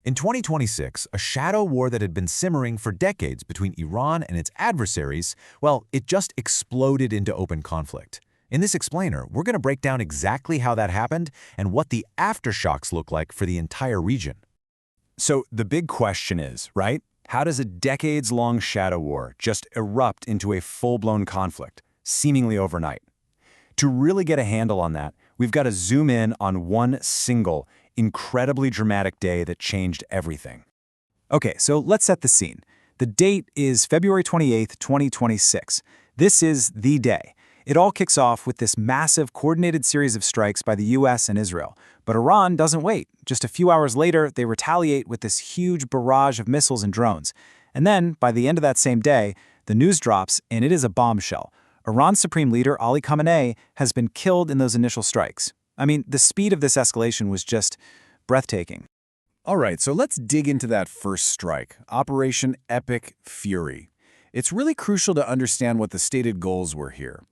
In 2026, a shadow war that had been simmering for decades between Iran and its adversaries, well, it just exploded into open conflict. In this explainer, we're going to break down exactly how that happened and what the aftershocks look like for the entire region. So the big question is, right? How does a decades-long shadow war just erupt into a full-blown conflict, seemingly overnight? To really get a handle on that, we've got to zoom in on one single, incredibly dramatic day that changed everything. Okay, so let's set the scene. The date is February 28th, 2026. This is the day. It all kicks off with this massive coordinated series of strikes by the US and Israel. But Iran doesn't wait. Just a few hours later, they retaliate with this huge barrage of missiles and drones. And then, by the end of that same day, the news drops, and it is a bombshell. Iran's supreme leader, Ali Khamenei, has been killed in those initial strikes. I mean, the speed of this escalation was just breathtaking. All right, so let's dig into that first strike, Operation Epic Fury. It's really crucial to understand what the stated goals were here.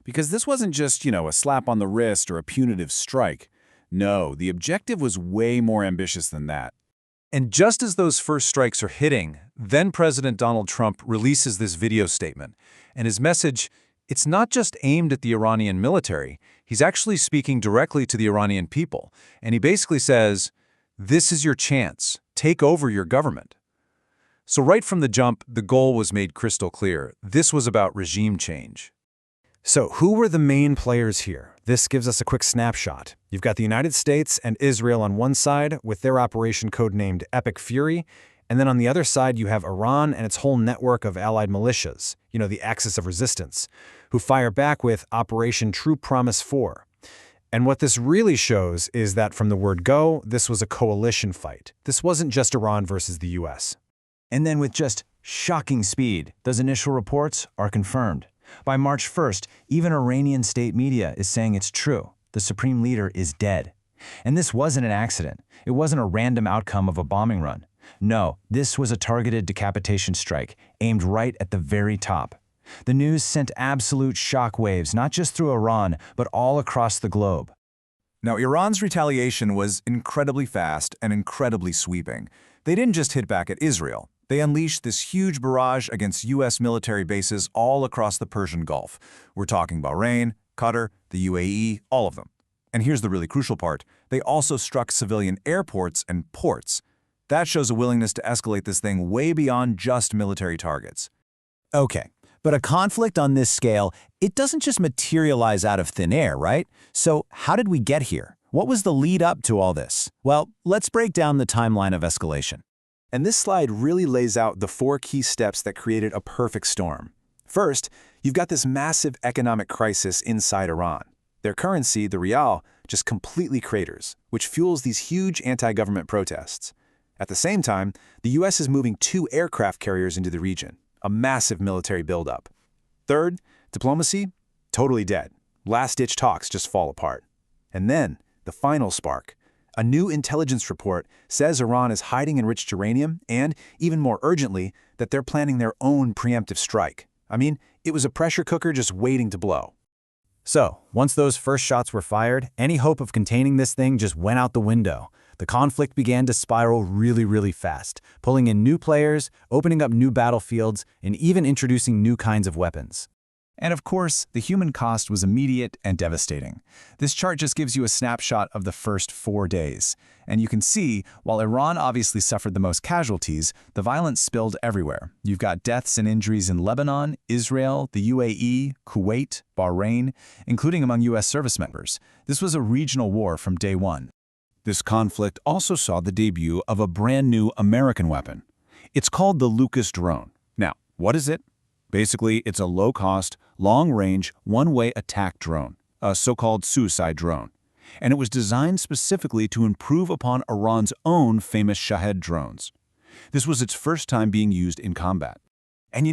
Because this wasn't just, a slap on the wrist or a punitive strike. No, the objective was way more ambitious than that. And just as those first strikes are hitting, then President Donald Trump releases this video statement. And his message, it's not just aimed at the Iranian military. He's actually speaking directly to the Iranian people. And he basically says, this is your chance. Take over your government. So right from the jump, the goal was made crystal clear. This was about regime change. So who were the main players here? This gives us a quick snapshot. You've got the United States and Israel on one side with their operation codenamed Epic Fury, and then on the other side you have Iran and its whole network of allied militias, the Axis of Resistance, who fire back with Operation True Promise 4. And what this really shows is that from the word go, this was a coalition fight. This wasn't just Iran versus the US. And then with just shocking speed, those initial reports are confirmed. By March 1st, even Iranian state media is saying it's true. The supreme leader is dead. And this wasn't an accident. It wasn't a random outcome of a bombing run. No, this was a targeted decapitation strike, aimed right at the very top. The news sent absolute shockwaves, not just through Iran, but all across the globe. Now, Iran's retaliation was incredibly fast and incredibly sweeping. They didn't just hit back at Israel. They unleashed this huge barrage against U.S. military bases all across the Persian Gulf. We're talking Bahrain, Qatar, the UAE, all of them. And here's the really crucial part. They also struck civilian airports and ports. That shows a willingness to escalate this thing way beyond just military targets. Okay, but a conflict on this scale, it doesn't just materialize out of thin air, right? So how did we get here? What was the lead up to all this? Well, let's break down the timeline of escalation. And this slide really lays out the 4 key steps that created a perfect storm. First, you've got this massive economic crisis inside Iran. Their currency, the rial, just completely craters, which fuels these huge anti-government protests. At the same time, the US is moving 2 aircraft carriers into the region, a massive military buildup. Third, diplomacy, totally dead. Last-ditch talks just fall apart. And then, the final spark. A new intelligence report says Iran is hiding enriched uranium and, even more urgently, that they're planning their own preemptive strike. I mean, it was a pressure cooker just waiting to blow. So, once those first shots were fired, any hope of containing this thing just went out the window. The conflict began to spiral really fast, pulling in new players, opening up new battlefields, and even introducing new kinds of weapons. And of course, the human cost was immediate and devastating. This chart just gives you a snapshot of the first 4 days. And you can see, while Iran obviously suffered the most casualties, the violence spilled everywhere. You've got deaths and injuries in Lebanon, Israel, the UAE, Kuwait, Bahrain, including among US service members. This was a regional war from day one. This conflict also saw the debut of a brand new American weapon. It's called the Lucas drone. Now, what is it? Basically, it's a low-cost, long-range, one-way attack drone, a so-called suicide drone. And it was designed specifically to improve upon Iran's own famous Shahed drones. This was its first time being used in combat. And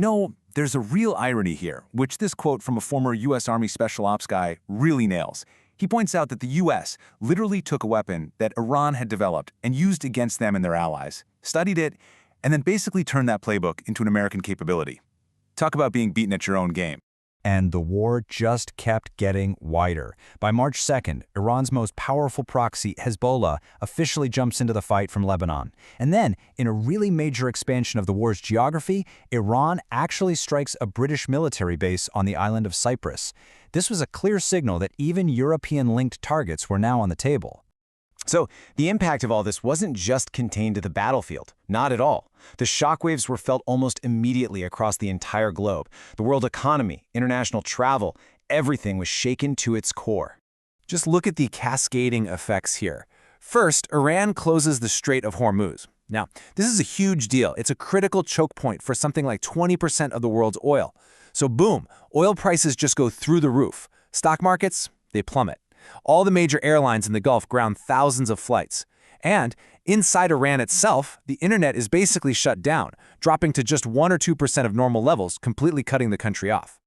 there's a real irony here, which this quote from a former U.S. Army Special Ops guy really nails. He points out that the U.S. literally took a weapon that Iran had developed and used against them and their allies, studied it, and then basically turned that playbook into an American capability. Talk about being beaten at your own game. And the war just kept getting wider. By March 2nd, Iran's most powerful proxy, Hezbollah, officially jumps into the fight from Lebanon. And then, in a really major expansion of the war's geography, Iran actually strikes a British military base on the island of Cyprus. This was a clear signal that even European-linked targets were now on the table. So, the impact of all this wasn't just contained to the battlefield. Not at all. The shockwaves were felt almost immediately across the entire globe. The world economy, international travel, everything was shaken to its core. Just look at the cascading effects here. First, Iran closes the Strait of Hormuz. Now, this is a huge deal. It's a critical choke point for something like 20% of the world's oil. So boom, oil prices just go through the roof. Stock markets, they plummet. All the major airlines in the Gulf ground thousands of flights. And inside Iran itself, the internet is basically shut down, dropping to just 1 or 2% of normal levels, completely cutting the country off.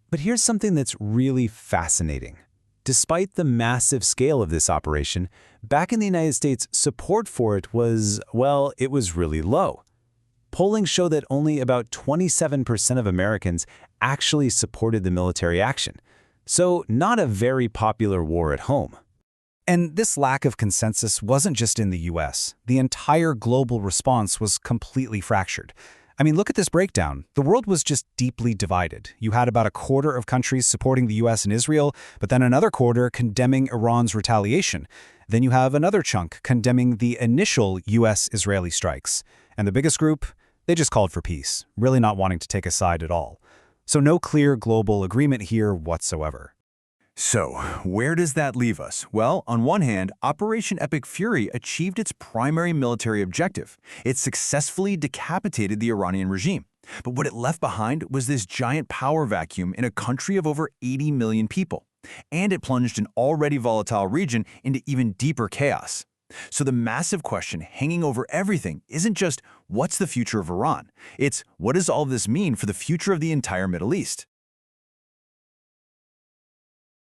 But here's something that's really fascinating. Despite the massive scale of this operation, back in the United States, support for it was, well, it was really low. Polling showed that only about 27% of Americans actually supported the military action. So, not a very popular war at home. And this lack of consensus wasn't just in the US. The entire global response was completely fractured. I mean, look at this breakdown. The world was just deeply divided. You had about a quarter of countries supporting the US and Israel, but then another quarter condemning Iran's retaliation. Then you have another chunk condemning the initial US-Israeli strikes. And the biggest group, they just called for peace, really not wanting to take a side at all. So no clear global agreement here whatsoever. So, where does that leave us? Well, on one hand, Operation Epic Fury achieved its primary military objective. It successfully decapitated the Iranian regime. But what it left behind was this giant power vacuum in a country of over 80 million people. And it plunged an already volatile region into even deeper chaos. So the massive question hanging over everything isn't just what's the future of Iran? It's what does all of this mean for the future of the entire Middle East?